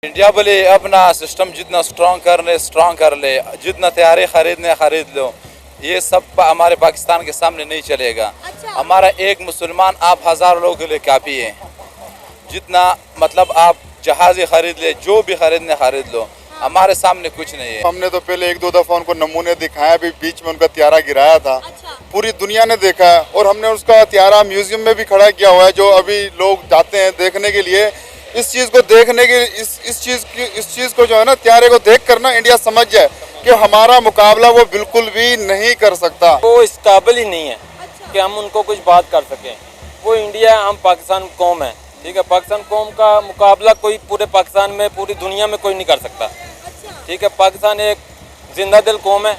India बोले अपना system जितना स्ट्रॉन्ग कर ले, जितना तैयारी खरीदने खरीद लो, ये सब हमारे पाकिस्तान के सामने नहीं चलेगा। अच्छा। हमारा एक मुसलमान आप 1000 लोगों के लिए काफ़ी है। जितना मतलब आप जहाज़ खरीद ले, जो भी खरीदने खरीद लो, हमारे सामने कुछ नहीं है। हमने तो पहले 1-2 दफा उनको नमूने दिखाया, अभी बीच में उनका त्यारा गिराया था। अच्छा। पूरी दुनिया ने देखा है और हमने उसका त्यारा म्यूजियम में भी खड़ा किया हुआ है, जो अभी लोग जाते हैं देखने के लिए। इस चीज़ को देखने के इस चीज़ को जो है ना, त्यारे को देख कर ना इंडिया समझ जाए कि हमारा मुकाबला वो बिल्कुल भी नहीं कर सकता। वो इस काबिल ही नहीं है अच्छा। कि हम उनको कुछ बात कर सकें। वो इंडिया, हम पाकिस्तान कौम है, ठीक है। पाकिस्तान कौम का मुकाबला कोई पूरे पाकिस्तान में, पूरी दुनिया में कोई नहीं कर सकता, ठीक है। पाकिस्तान एक जिंदा दिल कौम है,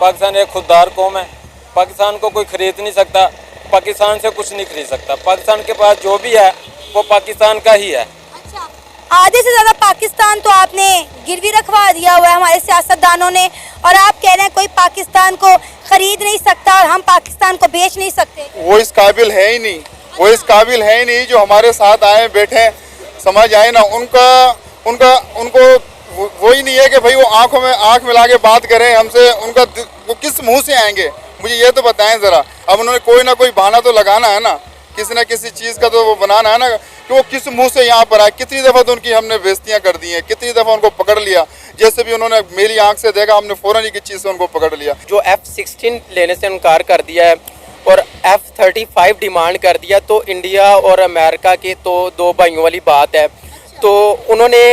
पाकिस्तान एक खुददार कौम है। पाकिस्तान को कोई खरीद नहीं सकता, पाकिस्तान से कुछ नहीं खरीद सकता। पाकिस्तान के पास जो भी है वो पाकिस्तान का ही है। अच्छा, आधे से ज़्यादा पाकिस्तान तो आपने गिरवी रखवा दिया हुआ है हमारे सियासतदानों ने, और आप कह रहे हैं कोई पाकिस्तान को खरीद नहीं सकता और हम पाकिस्तान को बेच नहीं सकते। वो इस काबिल है ही नहीं, वो इस काबिल है ही नहीं। जो हमारे साथ आए बैठे समझ आए ना, उनको वो ही नहीं है कि भाई वो आंखों में आंख मिला के बात करें हमसे। वो किस मुंह से आएंगे, मुझे ये तो बताएं ज़रा। अब उन्होंने कोई ना कोई बहाना तो लगाना है ना, किसी न किसी चीज़ का तो वो बनाना है ना कि वो किस मुंह से यहाँ पर आए। कितनी दफ़ा तो उनकी हमने बेइज्जतियाँ कर दी हैं, कितनी दफ़ा उनको पकड़ लिया। जैसे भी उन्होंने मेरी आंख से देखा, हमने फ़ौरन ही किसी चीज़ से उनको पकड़ लिया। जो F-16 लेने से इनकार कर दिया है और F-35 डिमांड कर दिया, तो इंडिया और अमेरिका के तो दो भाइयों वाली बात है। तो उन्होंने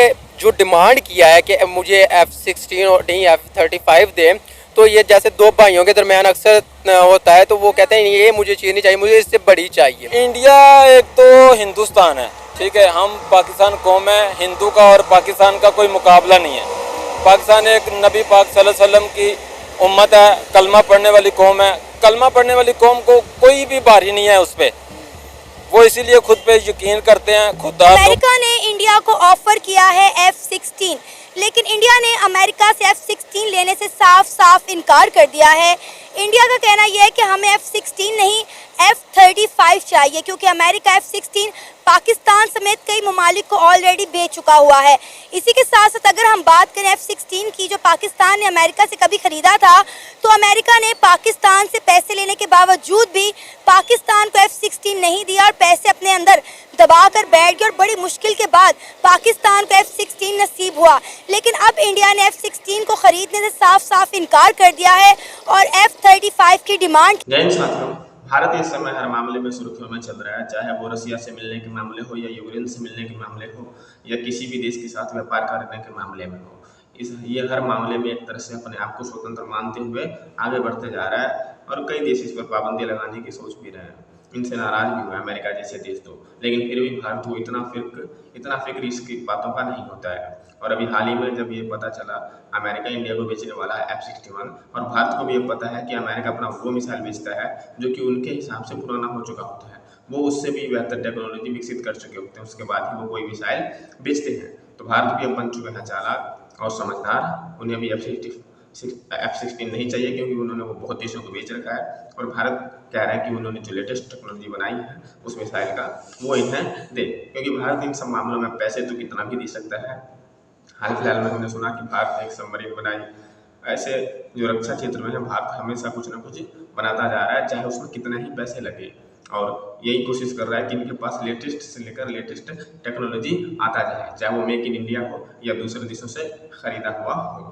जो डिमांड किया है कि मुझे F-16 और नहीं F-35 दें, तो ये जैसे दो भाइयों के दरमियान अक्सर होता है, तो वो कहते हैं ये मुझे चीज़ नहीं चाहिए, मुझे इससे बड़ी चाहिए। इंडिया एक तो हिंदुस्तान है, ठीक है। हम पाकिस्तान कौम है, हिंदू का और पाकिस्तान का कोई मुकाबला नहीं है। पाकिस्तान एक नबी पाक सल्लल्लाहु अलैहि वसल्लम की उम्मत है, कलमा पढ़ने वाली कौम है। कलमा पढ़ने वाली कौम को कोई भी भारी नहीं है उस पर, वो इसीलिए खुद पे यकीन करते हैं। खुदा अमेरिका ने इंडिया को ऑफर किया है F-16, लेकिन इंडिया ने अमेरिका से F-16 लेने से साफ साफ इनकार कर दिया है। इंडिया का कहना यह है कि हमें F-16 नहीं F-35 चाहिए, क्योंकि अमेरिका F-16 पाकिस्तान समेत कई ममालिक को ऑलरेडी बेच चुका हुआ है। इसी के साथ साथ अगर हम बात करें F-16 की, जो पाकिस्तान ने अमेरिका से कभी ख़रीदा था, तो अमेरिका ने पाकिस्तान से पैसे लेने के बावजूद भी पाकिस्तान को F-16 नहीं दिया और पैसे अपने अंदर दबा कर बैठ गए, और बड़ी मुश्किल के बाद पाकिस्तान को F-16 नसीब हुआ। लेकिन अब इंडिया ने F-16 को ख़रीदने से साफ साफ इनकार कर दिया है और F-35 की डिमांड। जैन साथियों, भारत इस समय हर मामले में सुर्खियों में चल रहा है, चाहे वो रसिया से मिलने के मामले हो, या यूक्रेन से मिलने के मामले हो, या किसी भी देश के साथ व्यापार करने के मामले में हो। ये हर मामले में एक तरह से अपने आप को स्वतंत्र मानते हुए आगे बढ़ते जा रहा है, और कई देश इस पर पाबंदी लगाने की सोच भी रहे हैं। इनसे नाराज भी हुआ अमेरिका जैसे देश तो, लेकिन फिर भी भारत को इतना फिक्र इसकी बातों का नहीं होता है। और अभी हाल ही में जब ये पता चला अमेरिका इंडिया को बेचने वाला है F-61, और भारत को भी ये पता है कि अमेरिका अपना वो मिसाइल बेचता है जो कि उनके हिसाब से पुराना हो चुका होता है, वो उससे भी बेहतर टेक्नोलॉजी विकसित कर चुके होते हैं, उसके बाद ही वो कोई मिसाइल बेचते हैं। तो भारत भी अब बन चुके हैं चालाक और समझदार। उन्हें भी F-16 नहीं चाहिए, क्योंकि उन्होंने वो बहुत देशों को बेच रखा है, और भारत कह रहा है कि उन्होंने जो लेटेस्ट टेक्नोलॉजी बनाई है उस मिसाइल का वो इन्हें दे, क्योंकि भारत इन सब मामलों में पैसे तो कितना भी दे सकता है। हाल फिलहाल में हमने सुना कि भारत ने एक सबमरीन बनाई। ऐसे जो रक्षा क्षेत्र में है, भारत हमेशा कुछ ना कुछ बनाता जा रहा है, चाहे उसमें कितने ही पैसे लगे, और यही कोशिश कर रहा है कि इनके पास लेटेस्ट से लेकर लेटेस्ट टेक्नोलॉजी आता जाए, चाहे वो मेक इन इंडिया हो या दूसरे देशों से खरीदा हुआ हो।